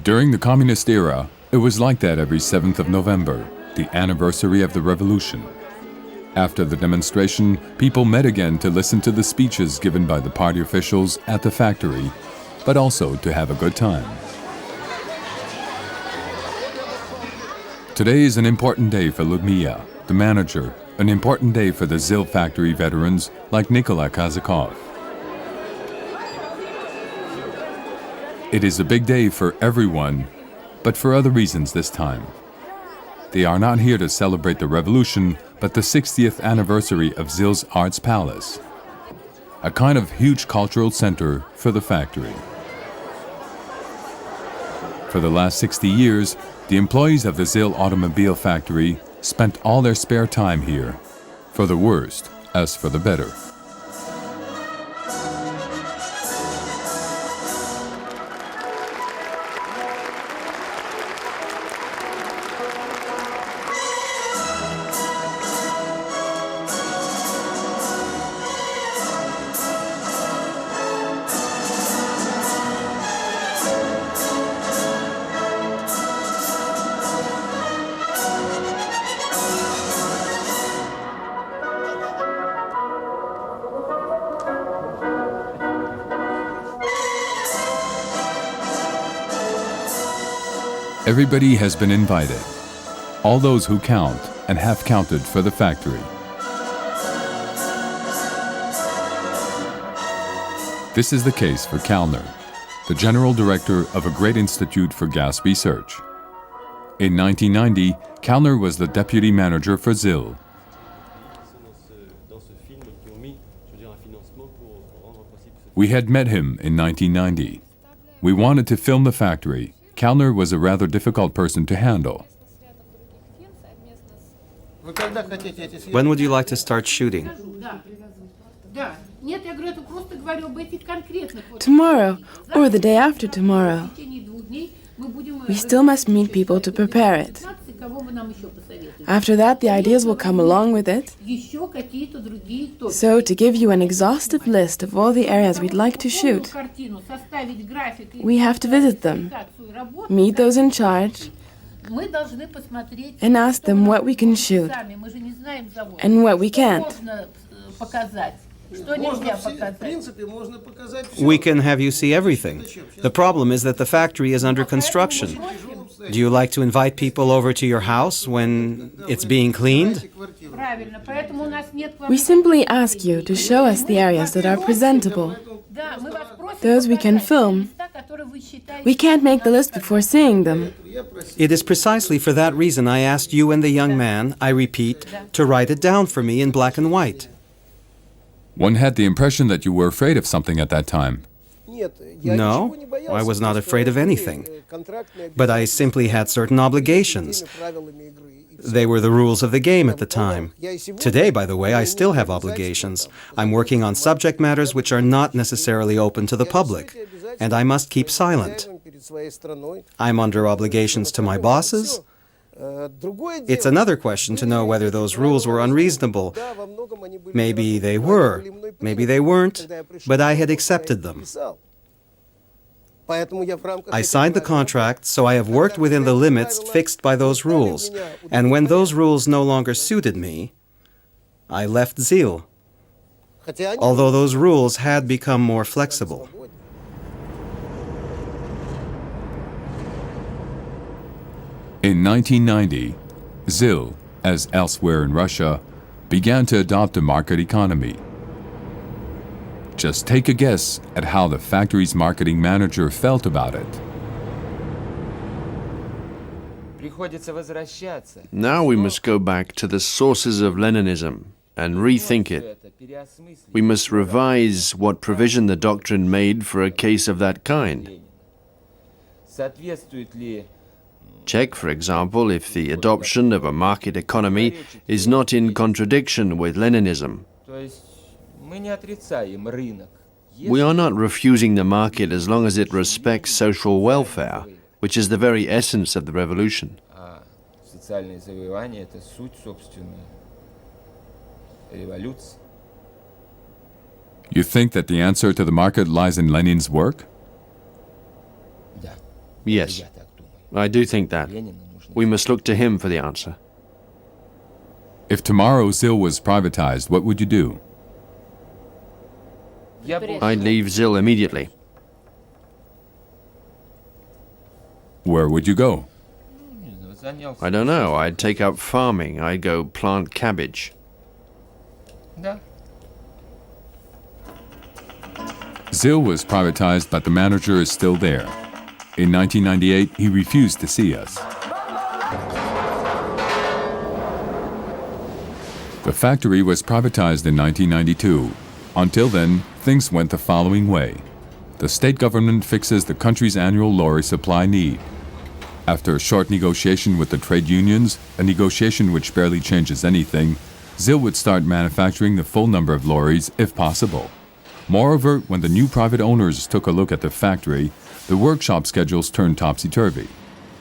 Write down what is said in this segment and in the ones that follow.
During the communist era, it was like that every 7th of November, the anniversary of the revolution. After the demonstration, people met again to listen to the speeches given by the party officials at the factory, but also to have a good time. Today is an important day for Ludmila, the manager, an important day for the ZIL factory veterans like Nikolai Kazakov. It is a big day for everyone, but for other reasons this time. They are not here to celebrate the revolution, but the 60th anniversary of ZIL's Arts Palace, a kind of huge cultural center for the factory. For the last 60 years, the employees of the ZIL automobile factory spent all their spare time here, for the worst as for the better. Everybody has been invited, all those who count and have counted for the factory. This is the case for Kalner, the general director of a great institute for gas research. In 1990, Kalner was the deputy manager for ZIL. We had met him in 1990. We wanted to film the factory. Kalner was a rather difficult person to handle. When would you like to start shooting? Tomorrow, or the day after tomorrow. We still must meet people to prepare it. After that, the ideas will come along with it. So, to give you an exhaustive list of all the areas we'd like to shoot, we have to visit them, meet those in charge, and ask them what we can shoot and what we can't. We can have you see everything. The problem is that the factory is under construction. Do you like to invite people over to your house when it's being cleaned? We simply ask you to show us the areas that are presentable, those we can film. We can't make the list before seeing them. It is precisely for that reason I asked you and the young man, I repeat, to write it down for me in black and white. One had the impression that you were afraid of something at that time. No, I was not afraid of anything. But I simply had certain obligations. They were the rules of the game at the time. Today, by the way, I still have obligations. I'm working on subject matters which are not necessarily open to the public, and I must keep silent. I'm under obligations to my bosses. It's another question to know whether those rules were unreasonable. Maybe they were, maybe they weren't, but I had accepted them. I signed the contract, so I have worked within the limits fixed by those rules. And when those rules no longer suited me, I left ZIL, although those rules had become more flexible. In 1990, ZIL, as elsewhere in Russia, began to adopt a market economy. Just take a guess at how the factory's marketing manager felt about it. Now we must go back to the sources of Leninism and rethink it. We must revise what provision the doctrine made for a case of that kind. Check, for example, if the adoption of a market economy is not in contradiction with Leninism. We are not refusing the market as long as it respects social welfare, which is the very essence of the revolution. You think that the answer to the market lies in Lenin's work? Yes, I do think that. We must look to him for the answer. If tomorrow ZIL was privatized, what would you do? I'd leave ZIL immediately. Where would you go? I don't know. I'd take up farming. I'd go plant cabbage. ZIL was privatized, but the manager is still there. In 1998, he refused to see us. The factory was privatized in 1992. Until then, things went the following way. The state government fixes the country's annual lorry supply need. After a short negotiation with the trade unions, a negotiation which barely changes anything, ZIL would start manufacturing the full number of lorries if possible. Moreover, when the new private owners took a look at the factory, the workshop schedules turned topsy-turvy.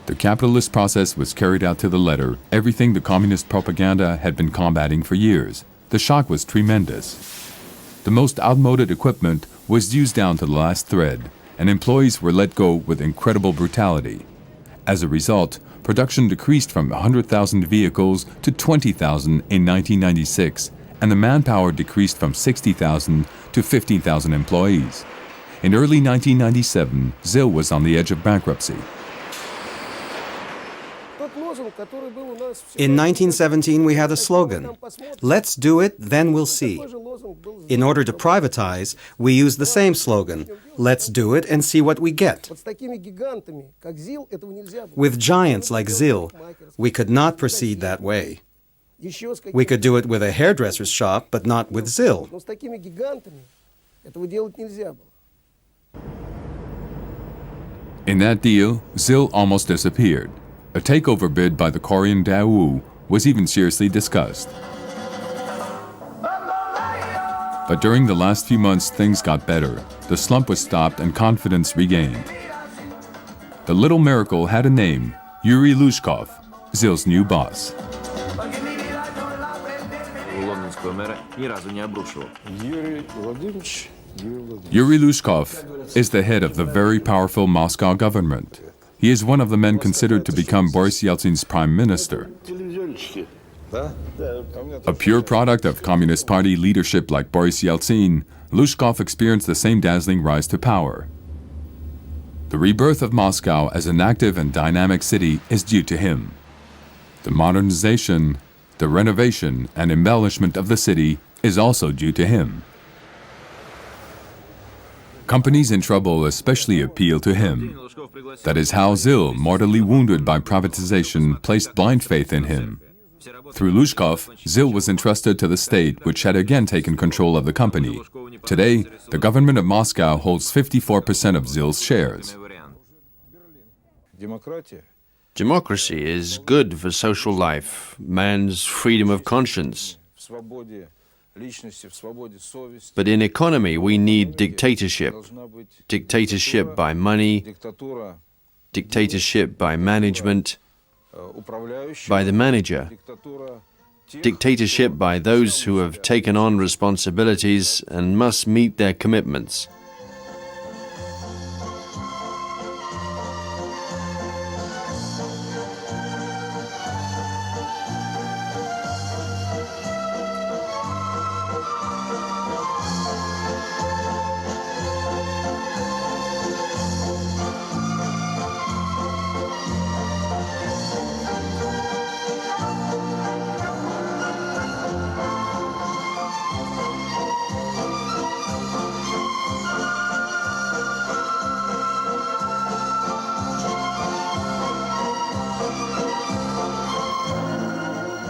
The capitalist process was carried out to the letter, everything the communist propaganda had been combating for years. The shock was tremendous. The most outmoded equipment was used down to the last thread, and employees were let go with incredible brutality. As a result, production decreased from 100,000 vehicles to 20,000 in 1996, and the manpower decreased from 60,000 to 15,000 employees. In early 1997, ZIL was on the edge of bankruptcy. In 1917, we had a slogan, "Let's do it, then we'll see." In order to privatize, we used the same slogan, "Let's do it and see what we get." With giants like ZIL, we could not proceed that way. We could do it with a hairdresser's shop, but not with ZIL. In that deal, ZIL almost disappeared. A takeover bid by the Korean Daewoo was even seriously discussed. But during the last few months, things got better. The slump was stopped and confidence regained. The little miracle had a name, Yuri Lushkov, ZIL's new boss. Yuri Lushkov is the head of the very powerful Moscow government. He is one of the men considered to become Boris Yeltsin's prime minister. A pure product of Communist Party leadership like Boris Yeltsin, Lushkov experienced the same dazzling rise to power. The rebirth of Moscow as an active and dynamic city is due to him. The modernization, the renovation, and embellishment of the city is also due to him. Companies in trouble especially appeal to him. That is how ZIL, mortally wounded by privatization, placed blind faith in him. Through Lushkov, ZIL was entrusted to the state, which had again taken control of the company. Today, the government of Moscow holds 54% of ZIL's shares. Democracy is good for social life, man's freedom of conscience. But in economy, we need dictatorship. Dictatorship by money, dictatorship by management, by the manager, dictatorship by those who have taken on responsibilities and must meet their commitments.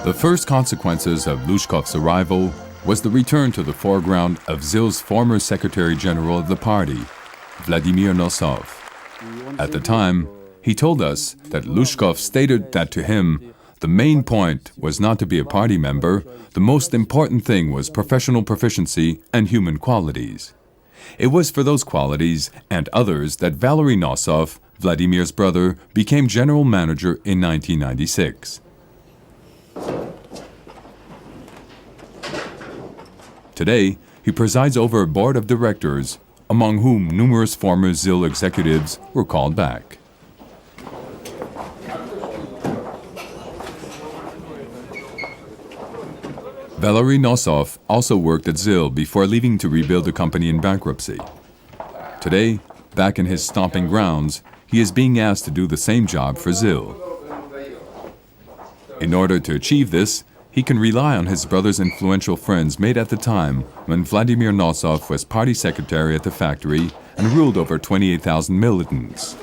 The first consequences of Lushkov's arrival was the return to the foreground of ZIL's former Secretary General of the party, Vladimir Nosov. At the time, he told us that Lushkov stated that to him, the main point was not to be a party member, the most important thing was professional proficiency and human qualities. It was for those qualities and others that Valery Nosov, Vladimir's brother, became general manager in 1996. Today, he presides over a board of directors, among whom numerous former ZIL executives were called back. Valery Nosov also worked at ZIL before leaving to rebuild the company in bankruptcy. Today, back in his stomping grounds, he is being asked to do the same job for ZIL. In order to achieve this, he can rely on his brother's influential friends made at the time when Vladimir Nosov was party secretary at the factory and ruled over 28,000 militants.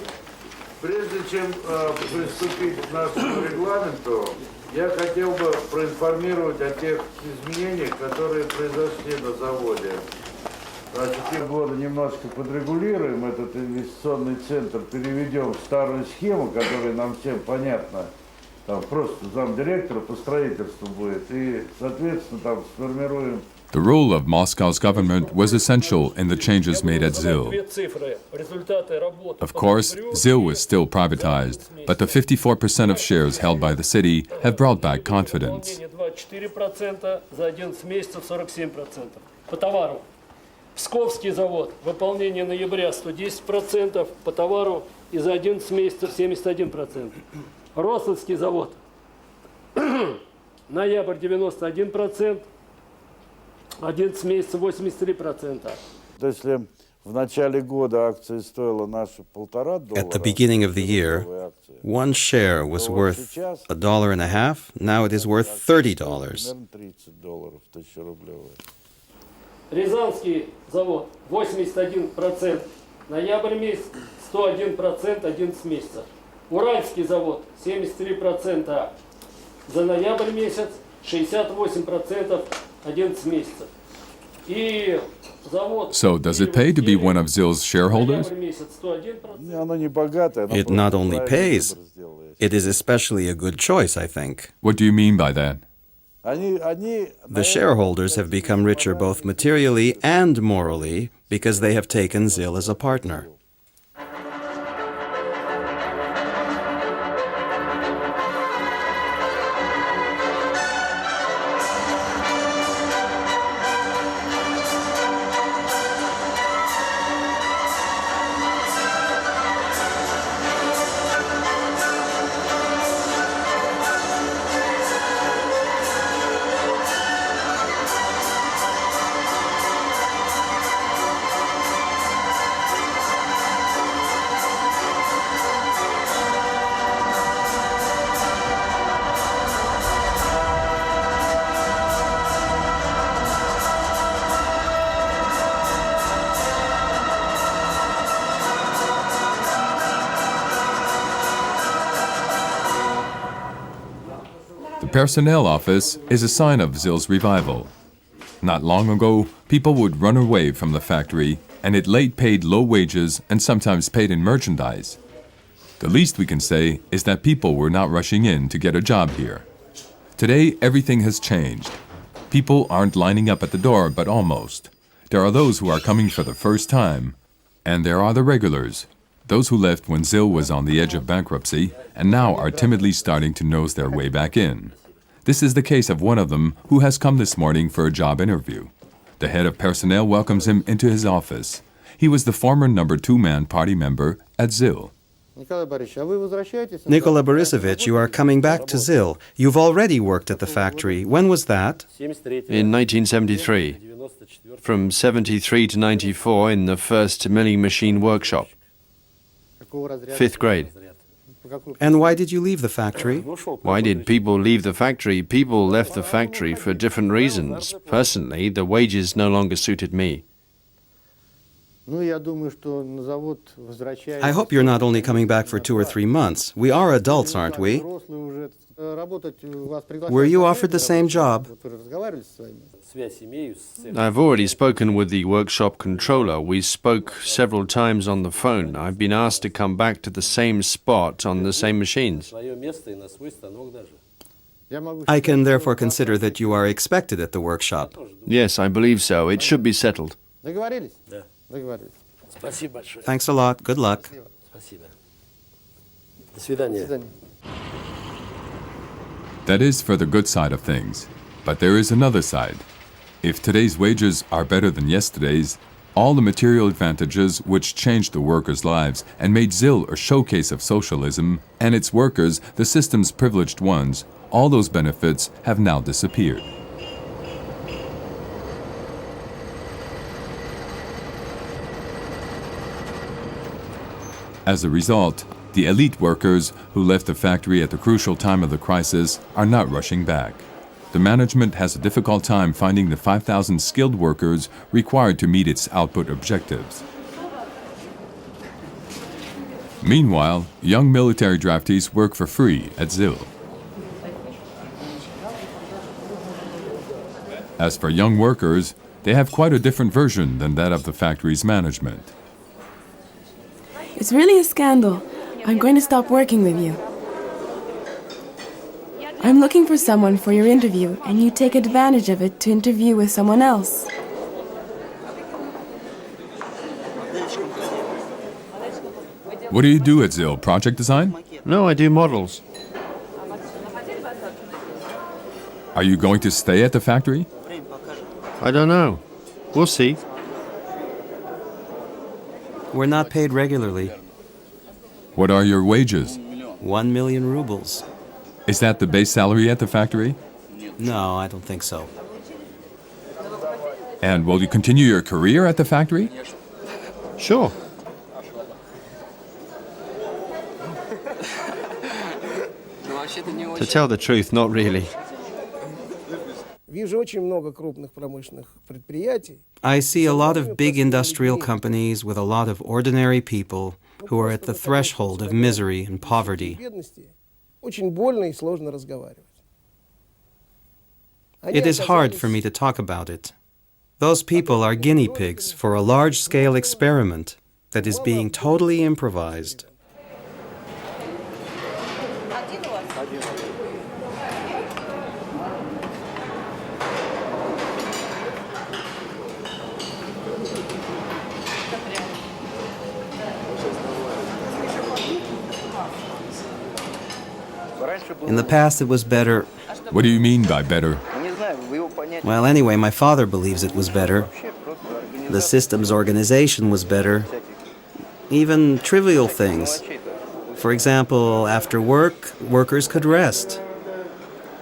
Прежде чем приступить к нашему регламенту, я хотел бы проинформировать о тех изменениях, которые произошли на заводе. Значит, в те годы немножко подрегулируем этот инвестиционный центр, переведем в старую схему, которая нам всем понятна. Там просто замдиректора по строительству будет, и, соответственно, там сформируем. The role of Moscow's government was essential in the changes made at ZIL. Of course, ZIL was still privatized, but the 54% of shares held by the city have brought back confidence. Псковский завод, выполнение ноября 110%, по товару и за 11 месяцев 71%. Рославский завод, ноябрь 91%, 11 месяцев 83%. То есть, если в начале года акция стоила наши $1,5. At the beginning of the year, one share was worth $1.50. Now it is worth $30. $30 Рязанский завод 81%, ноябрь месяц 101%, 11 месяцев. Уральский завод 73%, за ноябрь месяц 68%, 11 месяцев. И завод... So, does it pay to be one of ZIL's shareholders? It not only pays, it is especially a good choice, I think. What do you mean by that? The shareholders have become richer both materially and morally because they have taken ZIL as a partner. The personnel office is a sign of ZIL's revival. Not long ago, people would run away from the factory, and it late paid low wages and sometimes paid in merchandise. The least we can say is that people were not rushing in to get a job here. Today, everything has changed. People aren't lining up at the door, but almost. There are those who are coming for the first time, and there are the regulars, those who left when ZIL was on the edge of bankruptcy and now are timidly starting to nose their way back in. This is the case of one of them who has come this morning for a job interview. The head of personnel welcomes him into his office. He was the former number 2-man party member at ZIL. Nikola Borisovich, you are coming back to ZIL. You've already worked at the factory. When was that? In 1973. From 73 to 94 in the first milling machine workshop. 5th grade. And why did you leave the factory? Why did people leave the factory? People left the factory for different reasons. Personally, the wages no longer suited me. I hope you're not only coming back for 2 or 3 months. We are adults, aren't we? Were you offered the same job? I've already spoken with the workshop controller. We spoke several times on the phone. I've been asked to come back to the same spot on the same machines. I can therefore consider that you are expected at the workshop. Yes, I believe so. It should be settled. Thanks a lot. Good luck. That is for the good side of things. But there is another side. If today's wages are better than yesterday's, all the material advantages which changed the workers' lives and made ZIL a showcase of socialism, and its workers the system's privileged ones, all those benefits have now disappeared. As a result, the elite workers who left the factory at the crucial time of the crisis are not rushing back. The management has a difficult time finding the 5,000 skilled workers required to meet its output objectives. Meanwhile, young military draftees work for free at ZIL. As for young workers, they have quite a different version than that of the factory's management. It's really a scandal. I'm going to stop working with you. I'm looking for someone for your interview, and you take advantage of it to interview with someone else. What do you do at ZIL? Project design? No, I do models. Are you going to stay at the factory? I don't know. We'll see. We're not paid regularly. What are your wages? 1 million rubles. Is that the base salary at the factory? No, I don't think so. And will you continue your career at the factory? Sure. To tell the truth, not really. I see a lot of big industrial companies with a lot of ordinary people who are at the threshold of misery and poverty. It is hard for me to talk about it. Those people are guinea pigs for a large-scale experiment that is being totally improvised. In the past, it was better. What do you mean by better? Well, anyway, my father believes it was better. The system's organization was better. Even trivial things. For example, after work, workers could rest.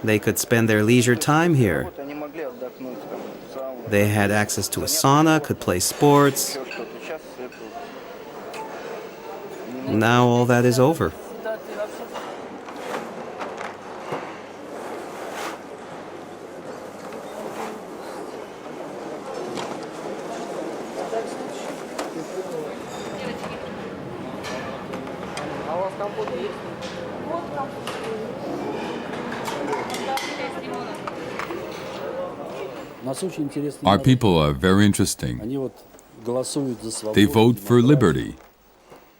They could spend their leisure time here. They had access to a sauna, could play sports. Now all that is over. Our people are very interesting. They vote for liberty,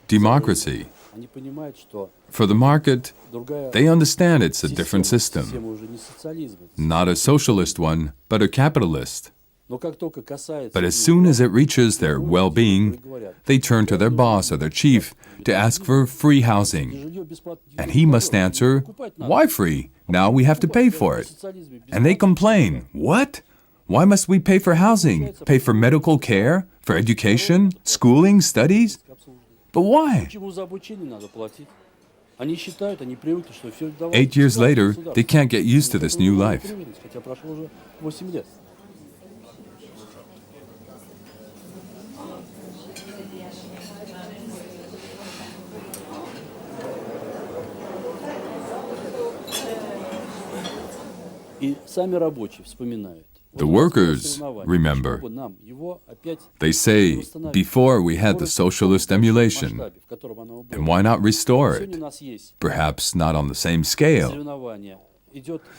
democracy. For the market, they understand it's a different system. Not a socialist one, but a capitalist. But as soon as it reaches their well-being, they turn to their boss or their chief to ask for free housing. And he must answer, "Why free? Now we have to pay for it." And they complain, "What? Why must we pay for housing, pay for medical care, for education, schooling, studies? But why?" 8 years later, they can't get used to this new life. The workers remember. They say, before we had the socialist emulation, and why not restore it? Perhaps not on the same scale.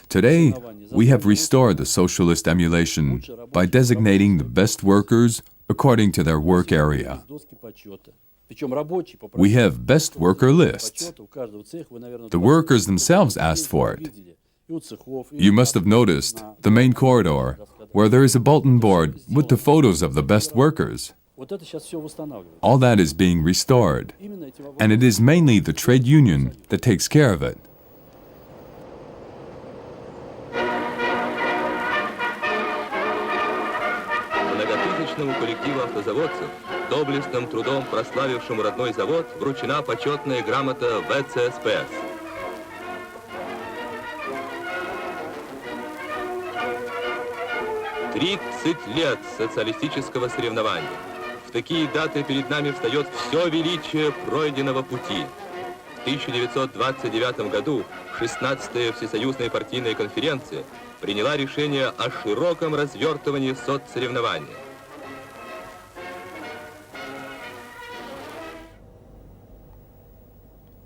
Today, we have restored the socialist emulation by designating the best workers according to their work area. We have best worker lists. The workers themselves asked for it. You must have noticed the main corridor where there is a bulletin board with the photos of the best workers. All that is being restored, and it is mainly the trade union that takes care of it. Многотысячному коллективу автозаводцев, доблестным трудом прославившему родной завод, вручена почетная грамота ВЦСПС. 30 лет социалистического соревнования. В такие даты перед нами встает все величие пройденного пути. В 1929 году 16-я Всесоюзная партийная конференция приняла решение о широком развертывании соцсоревнования.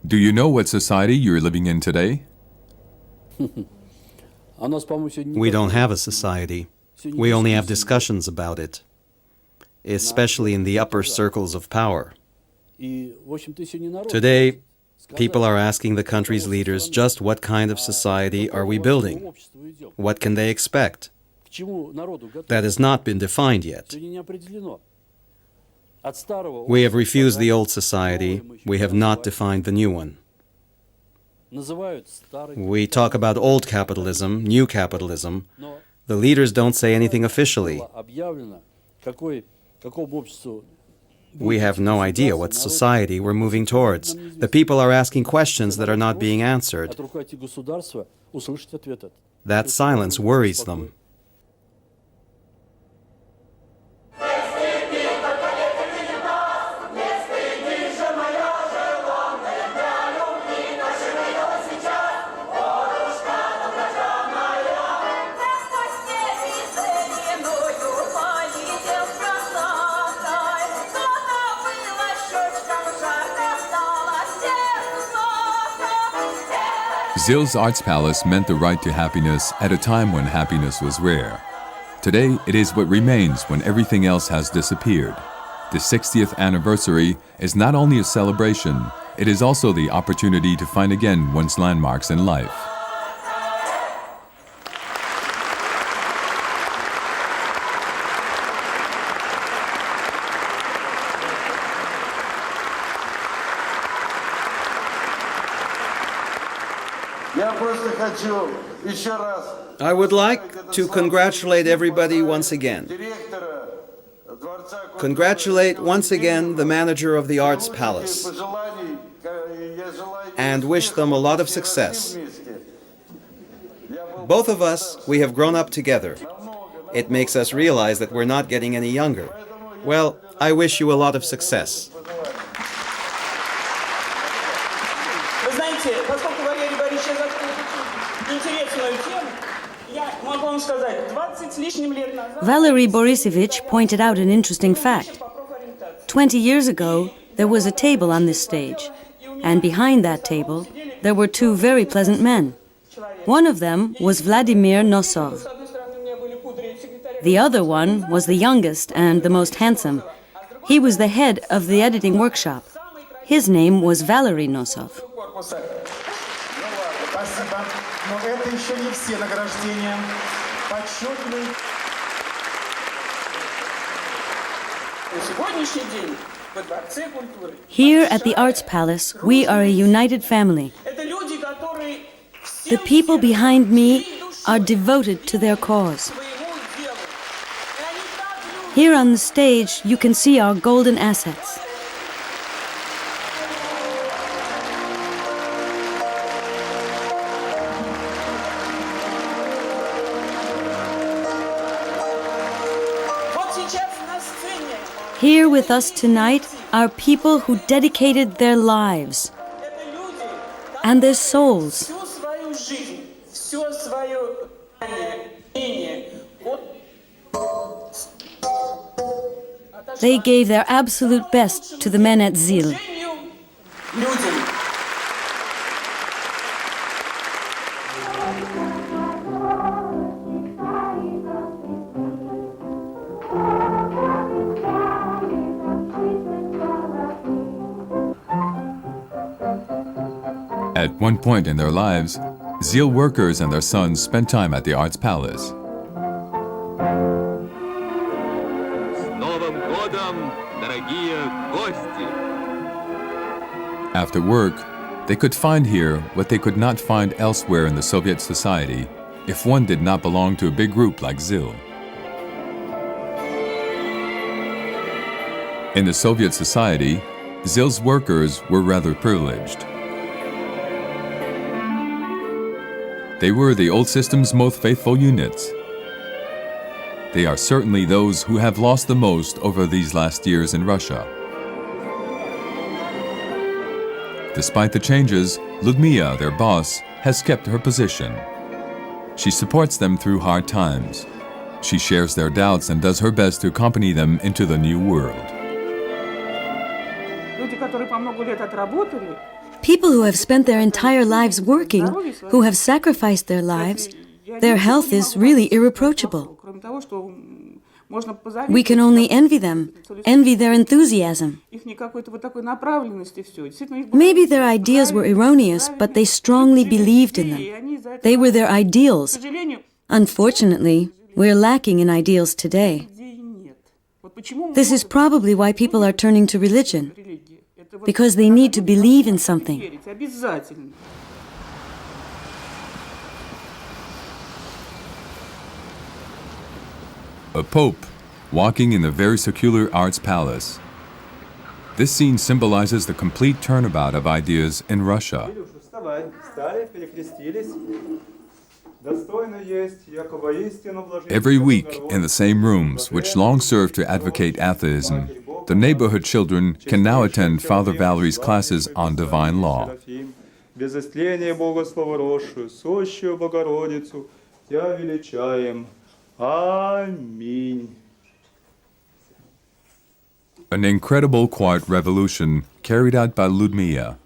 Do you know what society you're living in today? We don't have a society. We only have discussions about it, especially in the upper circles of power. Today, people are asking the country's leaders just what kind of society are we building? What can they expect? That has not been defined yet. We have refused the old society. We have not defined the new one. We talk about old capitalism, new capitalism. The leaders don't say anything officially. We have no idea what society we're moving towards. The people are asking questions that are not being answered. That silence worries them. ZIL's Arts Palace meant the right to happiness at a time when happiness was rare. Today, it is what remains when everything else has disappeared. The 60th anniversary is not only a celebration, it is also the opportunity to find again one's landmarks in life. I would like to congratulate everybody once again. Congratulate once again the manager of the Arts Palace and wish them a lot of success. Both of us, we have grown up together. It makes us realize that we're not getting any younger. Well, I wish you a lot of success. Valery Borisovich pointed out an interesting fact. 20 years ago, there was a table on this stage, and behind that table, there were two very pleasant men. One of them was Vladimir Nosov. The other one was the youngest and the most handsome. He was the head of the editing workshop. His name was Valery Nosov. Here at the Arts Palace, we are a united family. The people behind me are devoted to their cause. Here on the stage, you can see our golden assets. Here with us tonight are people who dedicated their lives and their souls. They gave their absolute best to the men at ZIL. At one point in their lives, ZIL workers and their sons spent time at the Arts Palace. After work, they could find here what they could not find elsewhere in the Soviet society if one did not belong to a big group like ZIL. In the Soviet society, ZIL's workers were rather privileged. They were the old system's most faithful units. They are certainly those who have lost the most over these last years in Russia. Despite the changes, Ludmila, their boss, has kept her position. She supports them through hard times. She shares their doubts and does her best to accompany them into the new world. People who have spent their entire lives working, who have sacrificed their lives, their health is really irreproachable. We can only envy them, envy their enthusiasm. Maybe their ideas were erroneous, but they strongly believed in them. They were their ideals. Unfortunately, we're lacking in ideals today. This is probably why people are turning to religion, because they need to believe in something. A pope walking in the very secular Arts Palace. This scene symbolizes the complete turnabout of ideas in Russia. Every week, in the same rooms, which long served to advocate atheism, the neighborhood children can now attend Father Valerie's classes on divine law. An incredible quiet revolution carried out by Ludmila,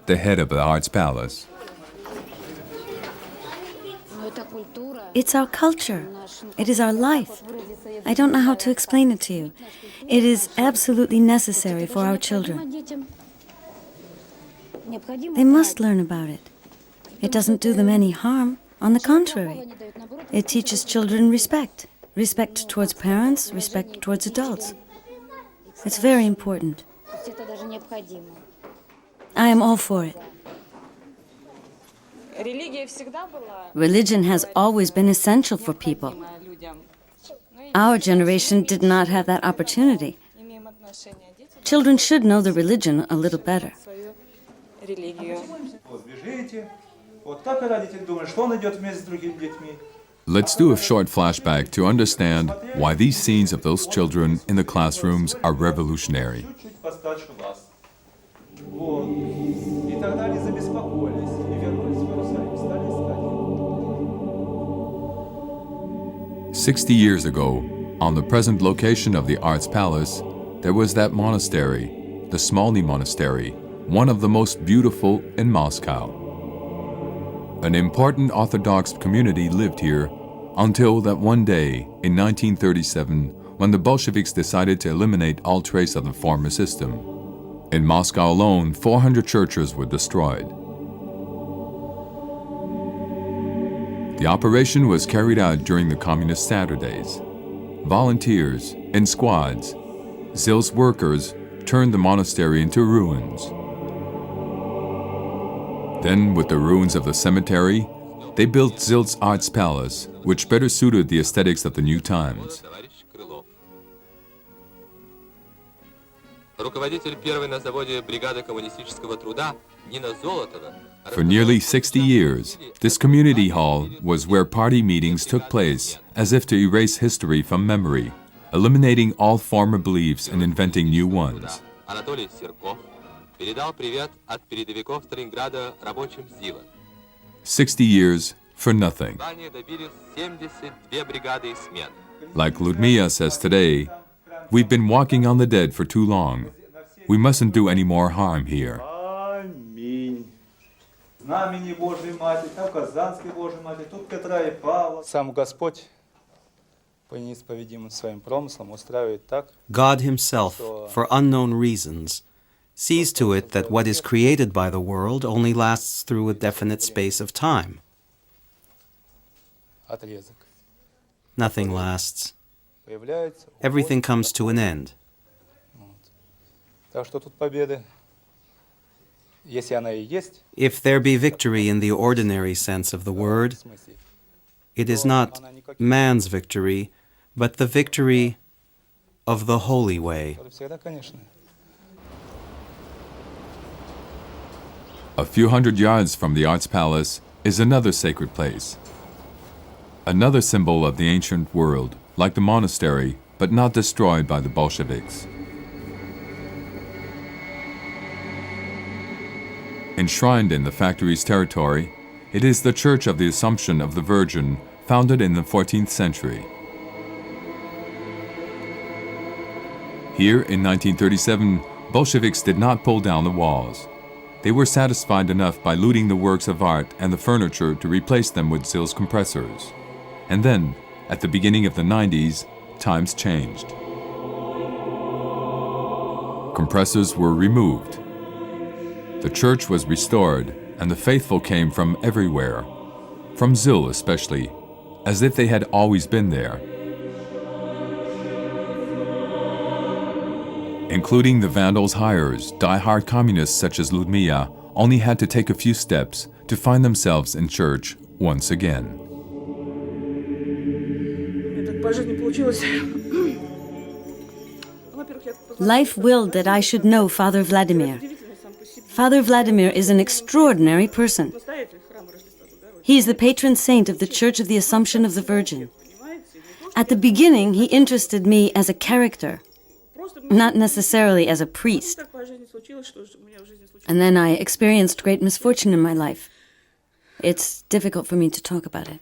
the head of the Arts Palace. It's our culture. It is our life. I don't know how to explain it to you. It is absolutely necessary for our children. They must learn about it. It doesn't do them any harm. On the contrary, it teaches children respect. Respect towards parents, respect towards adults. It's very important. I am all for it. Religion has always been essential for people. Our generation did not have that opportunity. Children should know the religion a little better. Let's do a short flashback to understand why these scenes of those children in the classrooms are revolutionary. 60 years ago, on the present location of the Arts Palace, there was that monastery, the Smolny Monastery, one of the most beautiful in Moscow. An important Orthodox community lived here until that one day in 1937 when the Bolsheviks decided to eliminate all trace of the former system. In Moscow alone, 400 churches were destroyed. The operation was carried out during the Communist Saturdays. Volunteers, in squads, ZIL's workers turned the monastery into ruins. Then, with the ruins of the cemetery, they built ZIL's Arts Palace, which better suited the aesthetics of the new times. For nearly 60 years, this community hall was where party meetings took place, as if to erase history from memory, eliminating all former beliefs and inventing new ones. 60 years for nothing. Like Ludmila says today, we've been walking on the dead for too long. We mustn't do any more harm here. God Himself, for unknown reasons, sees to it that what is created by the world only lasts through a definite space of time. Nothing lasts. Everything comes to an end. If there be victory in the ordinary sense of the word, it is not man's victory, but the victory of the holy way. A few hundred yards from the Arts Palace is another sacred place. Another symbol of the ancient world, like the monastery, but not destroyed by the Bolsheviks. Enshrined in the factory's territory, it is the Church of the Assumption of the Virgin, founded in the 14th century. Here, in 1937, Bolsheviks did not pull down the walls. They were satisfied enough by looting the works of art and the furniture to replace them with ZIL's compressors. And then, at the beginning of the 90s, times changed. Compressors were removed. The church was restored, and the faithful came from everywhere, from ZIL especially, as if they had always been there. Including the Vandals' hires, die-hard communists such as Ludmilla only had to take a few steps to find themselves in church once again. Life willed that I should know Father Vladimir. Father Vladimir is an extraordinary person. He is the patron saint of the Church of the Assumption of the Virgin. At the beginning, he interested me as a character, not necessarily as a priest. And then I experienced great misfortune in my life. It's difficult for me to talk about it.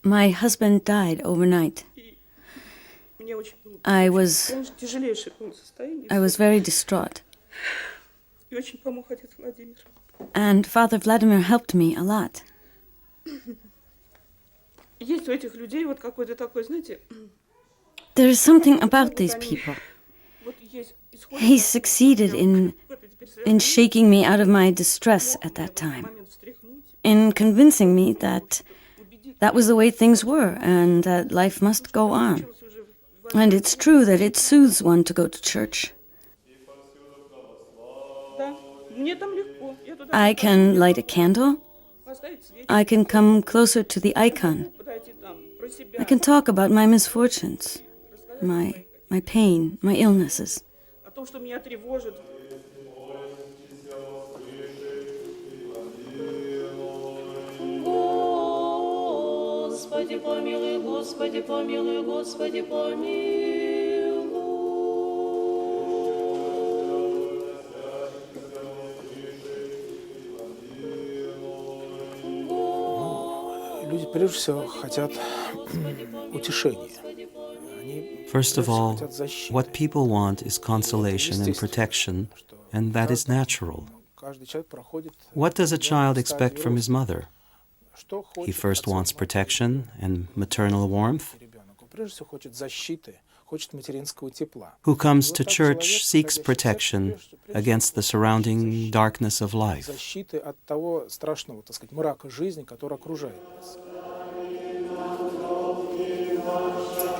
My husband died overnight. I was very distraught. And Father Vladimir helped me a lot. There is something about these people. He succeeded in shaking me out of my distress at that time, in convincing me that that was the way things were and that life must go on. And it's true that it soothes one to go to church. I can light a candle. I can come closer to the icon. I can talk about my misfortunes, my pain, my illnesses. Господи, помилуй, Господи, помилуй, Господи, помилуй. Люди прежде всего хотят утешения. First of all, what people want is consolation and protection, and that is natural. What does a child expect from his mother? He first wants protection and maternal warmth. Who comes to church seeks protection against the surrounding darkness of life.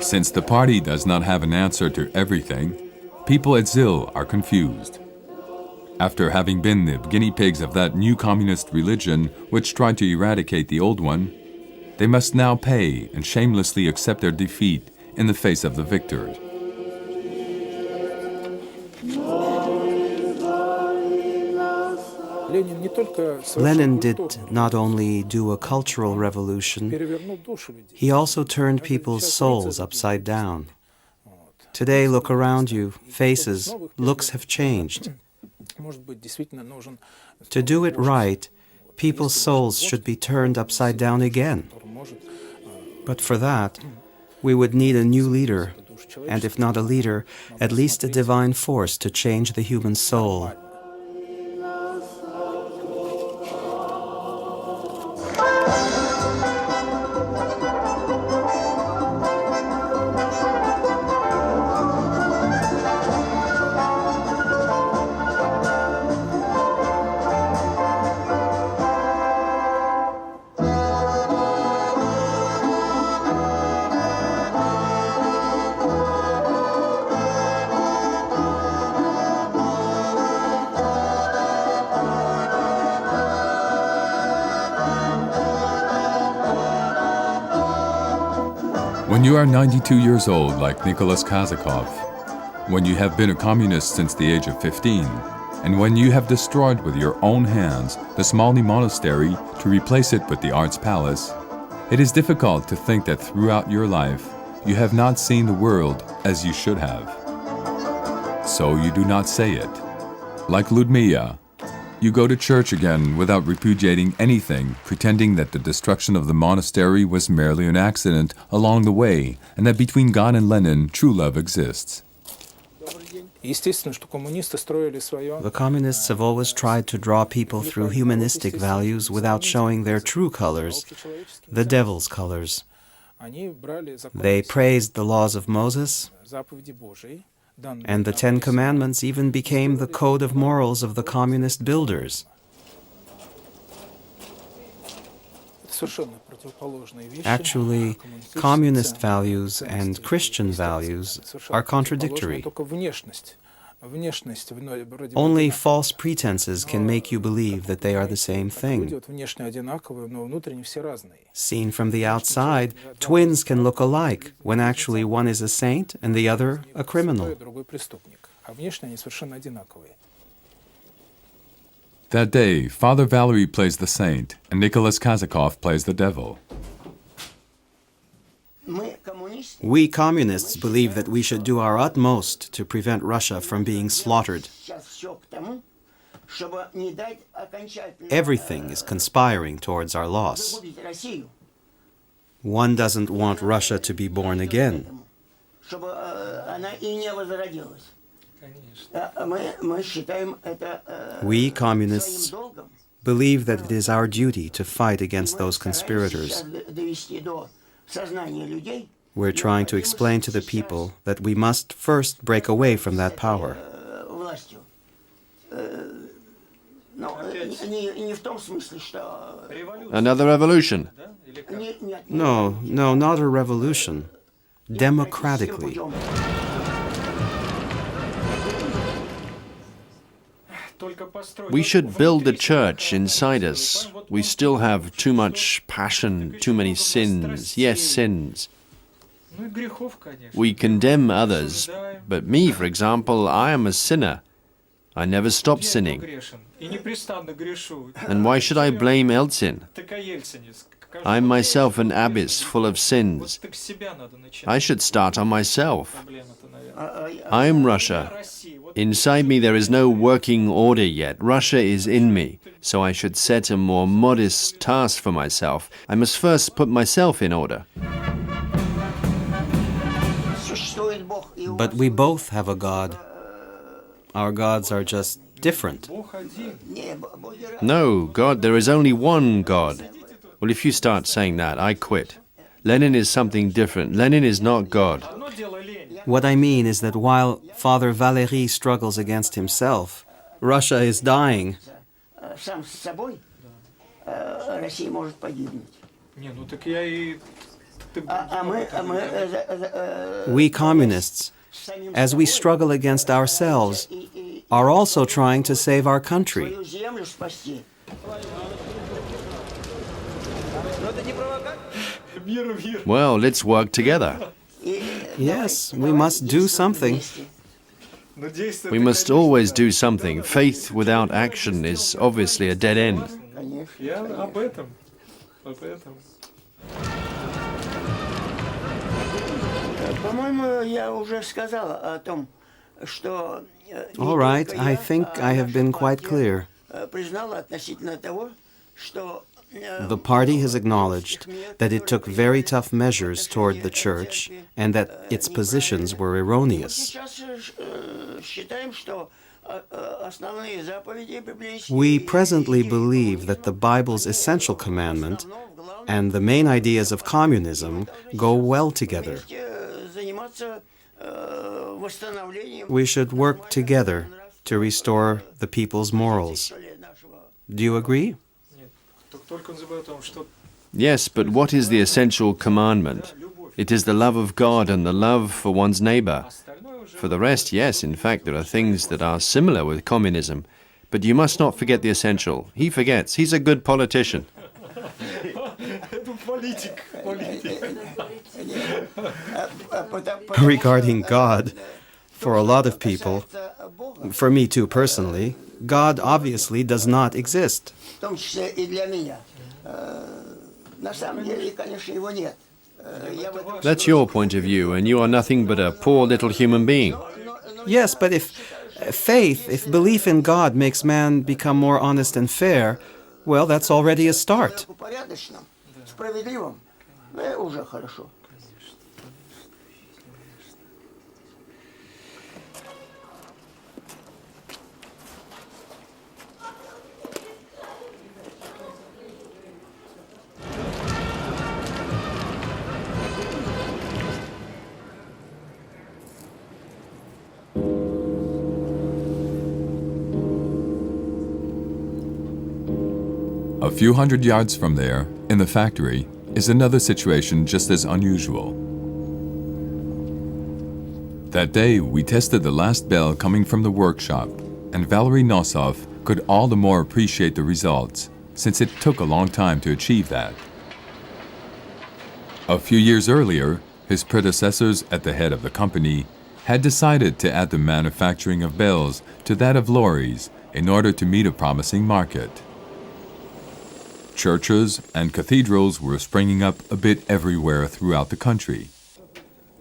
Since the party does not have an answer to everything, people at ZIL are confused. After having been the guinea pigs of that new communist religion which tried to eradicate the old one, they must now pay and shamelessly accept their defeat in the face of the victors. Lenin did not only do a cultural revolution, he also turned people's souls upside down. Today, look around you, faces, looks have changed. To do it right, people's souls should be turned upside down again. But for that, we would need a new leader, and if not a leader, at least a divine force to change the human soul. When you are 92 years old, like Nicholas Kazakov, when you have been a communist since the age of 15, and when you have destroyed with your own hands the Smolny Monastery to replace it with the Arts Palace, it is difficult to think that throughout your life you have not seen the world as you should have. So you do not say it. Like Ludmilla, you go to church again without repudiating anything, pretending that the destruction of the monastery was merely an accident along the way, and that between God and Lenin, true love exists. The communists have always tried to draw people through humanistic values without showing their true colors, the devil's colors. They praised the laws of Moses, and the Ten Commandments even became the code of morals of the communist builders. Actually, communist values and Christian values are contradictory. Only false pretenses can make you believe that they are the same thing. Seen from the outside, twins can look alike, when actually one is a saint and the other a criminal. That day, Father Valery plays the saint, and Nicholas Kazakov plays the devil. We communists believe that we should do our utmost to prevent Russia from being slaughtered. Everything is conspiring towards our loss. One doesn't want Russia to be born again. We communists believe that it is our duty to fight against those conspirators. We're trying to explain to the people that we must first break away from that power. Another revolution? No, not a revolution. Democratically. We should build the church inside us. We still have too much passion, too many sins. Yes, sins. We condemn others, but me, for example, I am a sinner. I never stop sinning. And why should I blame Eltsin? I'm myself an abyss full of sins. I should start on myself. I'm Russia. Inside me there is no working order yet. Russia is in me, so I should set a more modest task for myself. I must first put myself in order. But we both have a God. Our gods are just different. No, God, there is only one God. Well, if you start saying that, I quit. Lenin is something different. Lenin is not God. What I mean is that while Father Valery struggles against himself, Russia is dying. We communists, as we struggle against ourselves, are also trying to save our country. Well, let's work together. Yes, we must do something. We must always do something. Faith without action is obviously a dead end. All right, I think I have been quite clear. The party has acknowledged that it took very tough measures toward the church and that its positions were erroneous. We presently believe that the Bible's essential commandment and the main ideas of communism go well together. We should work together to restore the people's morals. Do you agree? Yes, but what is the essential commandment? It is the love of God and the love for one's neighbor. For the rest, yes, in fact, there are things that are similar with communism. But you must not forget the essential. He forgets. He's a good politician. Regarding God, for a lot of people, for me too personally, God obviously does not exist. That's your point of view, and you are nothing but a poor little human being. Yes, but if faith, if belief in God makes man become more honest and fair, well, that's already a start. A few hundred yards from there, in the factory, is another situation just as unusual. That day, we tested the last bell coming from the workshop, and Valery Nosov could all the more appreciate the results, since it took a long time to achieve that. A few years earlier, his predecessors at the head of the company had decided to add the manufacturing of bells to that of lorries in order to meet a promising market. Churches and cathedrals were springing up a bit everywhere throughout the country.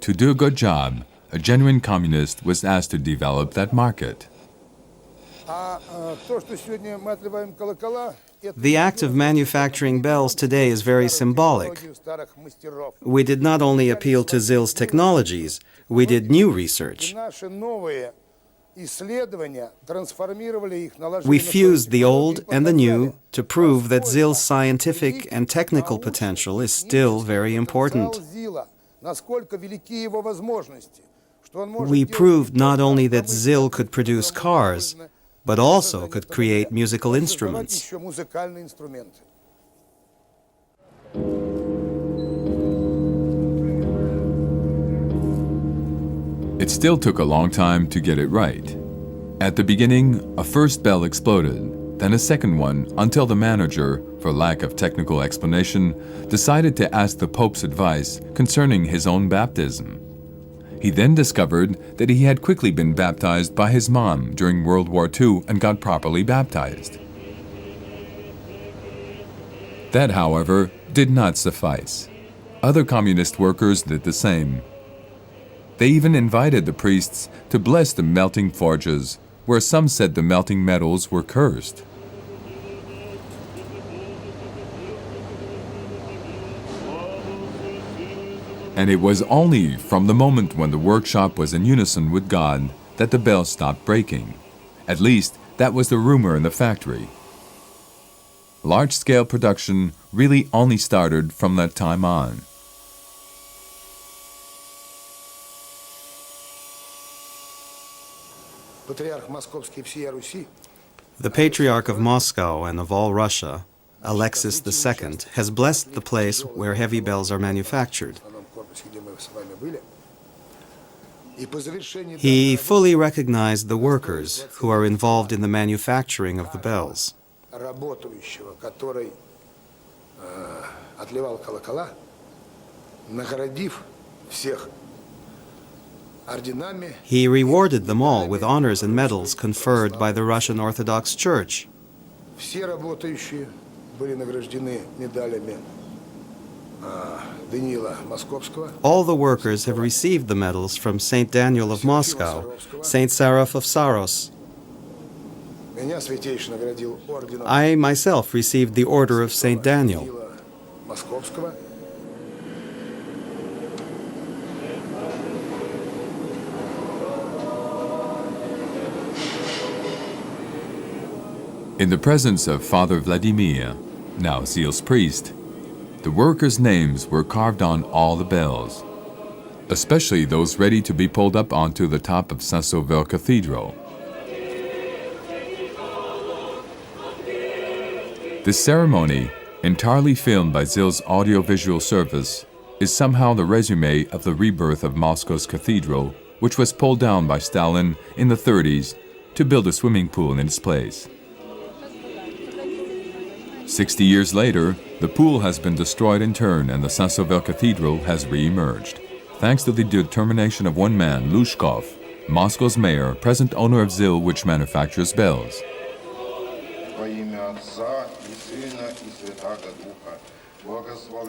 To do a good job, a genuine communist was asked to develop that market. The act of manufacturing bells today is very symbolic. We did not only appeal to ZIL's technologies, we did new research. We fused the old and the new to prove that ZIL's scientific and technical potential is still very important. We proved not only that ZIL could produce cars, but also could create musical instruments. It still took a long time to get it right. At the beginning, a first bell exploded, then a second one, until the manager, for lack of technical explanation, decided to ask the Pope's advice concerning his own baptism. He then discovered that he had quickly been baptized by his mom during World War II and got properly baptized. That, however, did not suffice. Other communist workers did the same. They even invited the priests to bless the melting forges, where some said the melting metals were cursed. And it was only from the moment when the workshop was in unison with God that the bell stopped breaking. At least, that was the rumor in the factory. Large-scale production really only started from that time on. The Patriarch of Moscow and of all Russia, Alexis II, has blessed the place where heavy bells are manufactured. He fully recognized the workers who are involved in the manufacturing of the bells. He rewarded them all with honors and medals conferred by the Russian Orthodox Church. All the workers have received the medals from St. Daniel of Moscow, St. Seraph of Saros. I myself received the Order of St. Daniel. In the presence of Father Vladimir, now ZIL's priest, the workers' names were carved on all the bells, especially those ready to be pulled up onto the top of Saint-Sauveur Cathedral. This ceremony, entirely filmed by ZIL's audiovisual service, is somehow the resume of the rebirth of Moscow's cathedral, which was pulled down by Stalin in the 30s to build a swimming pool in its place. 60 years later, The pool has been destroyed in turn and the St. Sauveur Cathedral has re-emerged. Thanks to the determination of one man, Lushkov, Moscow's mayor, present owner of ZIL, which manufactures bells.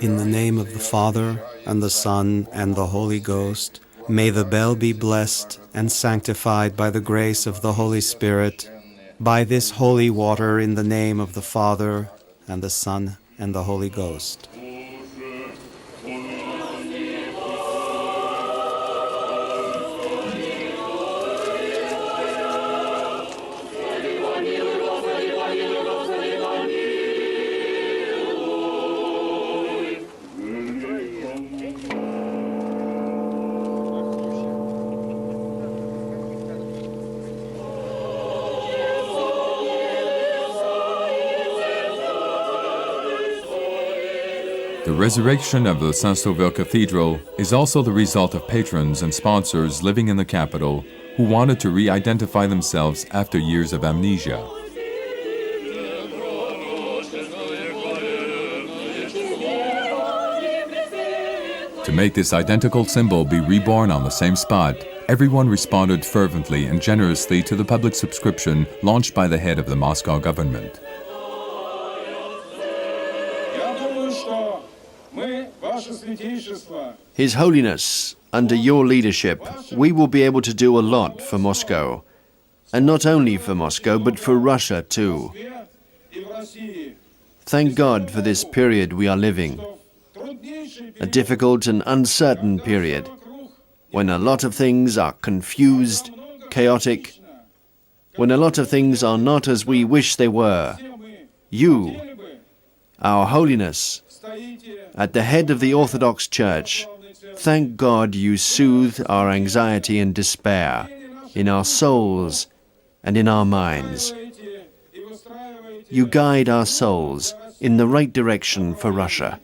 In the name of the Father, and the Son, and the Holy Ghost, may the bell be blessed and sanctified by the grace of the Holy Spirit, by this holy water in the name of the Father, and the Son, and the Holy Ghost. The resurrection of the St. Sauveur Cathedral is also the result of patrons and sponsors living in the capital who wanted to re-identify themselves after years of amnesia. To make this identical symbol be reborn on the same spot, everyone responded fervently and generously to the public subscription launched by the head of the Moscow government. His Holiness, under your leadership, we will be able to do a lot for Moscow. And not only for Moscow, but for Russia too. Thank God for this period we are living. A difficult and uncertain period, when a lot of things are confused, chaotic, when a lot of things are not as we wish they were. You, our Holiness, at the head of the Orthodox Church, thank God you soothe our anxiety and despair in our souls and in our minds. You guide our souls in the right direction for Russia.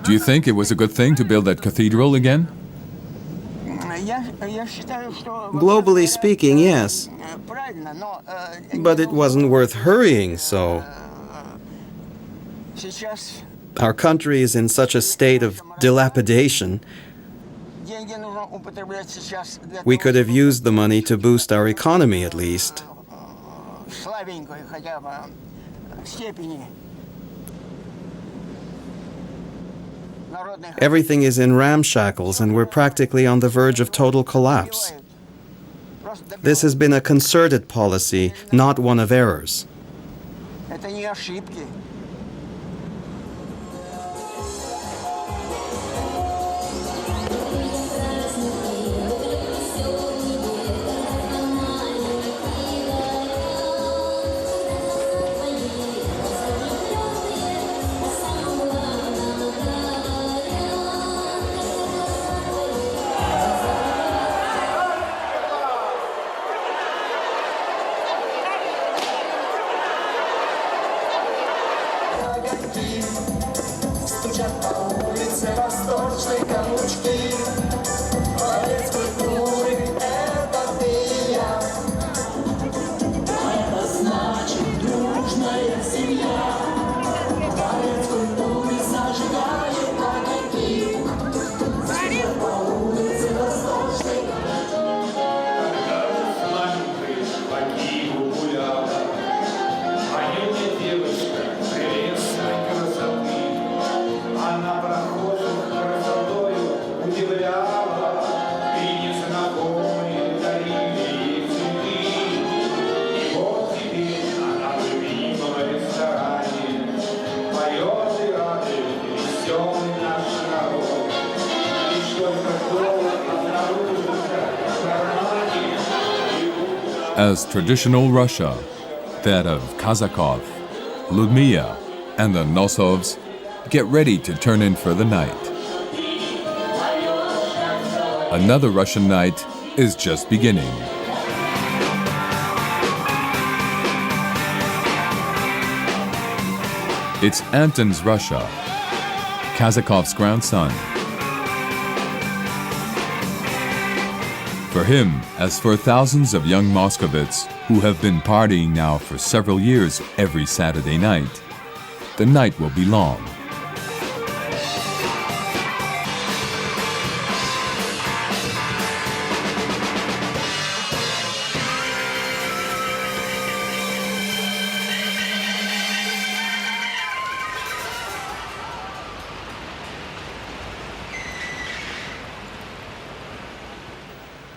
Do you think it was a good thing to build that cathedral again? Globally speaking, yes. But it wasn't worth hurrying, so... Our country is in such a state of dilapidation. We could have used the money to boost our economy at least. Everything is in ramshackles and we're practically on the verge of total collapse. This has been a concerted policy, not one of errors. As traditional Russia, that of Kazakov, Ludmilla, and the Nosovs, get ready to turn in for the night. Another Russian night is just beginning. It's Anton's Russia, Kazakov's grandson. For him, as for thousands of young Moscovites who have been partying now for several years every Saturday night, the night will be long.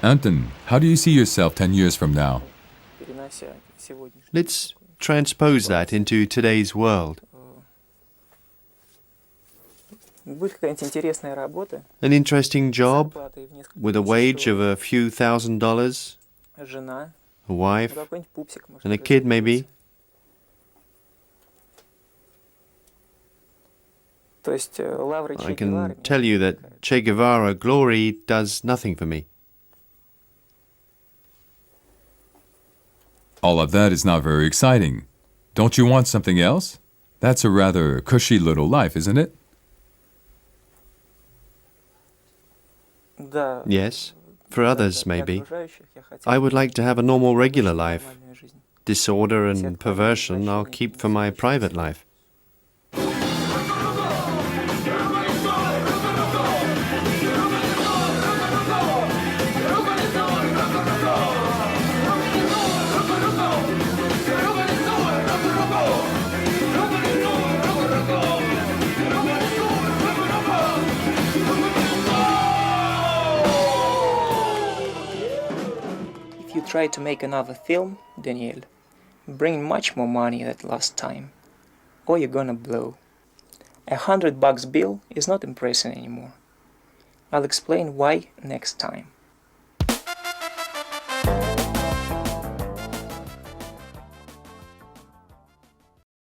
Anton, how do you see yourself 10 years from now? Let's transpose that into today's world. An interesting job with a wage of a few $1,000s, a wife, and a kid maybe. I can tell you that Che Guevara glory does nothing for me. All of that is not very exciting. Don't you want something else? That's a rather cushy little life, isn't it? Yes, for others maybe. I would like to have a normal regular life. Disorder and perversion I'll keep for my private life. Try to make another film, Daniel, bring much more money than last time, or you're gonna blow. $100 bill is not impressive anymore. I'll explain why next time.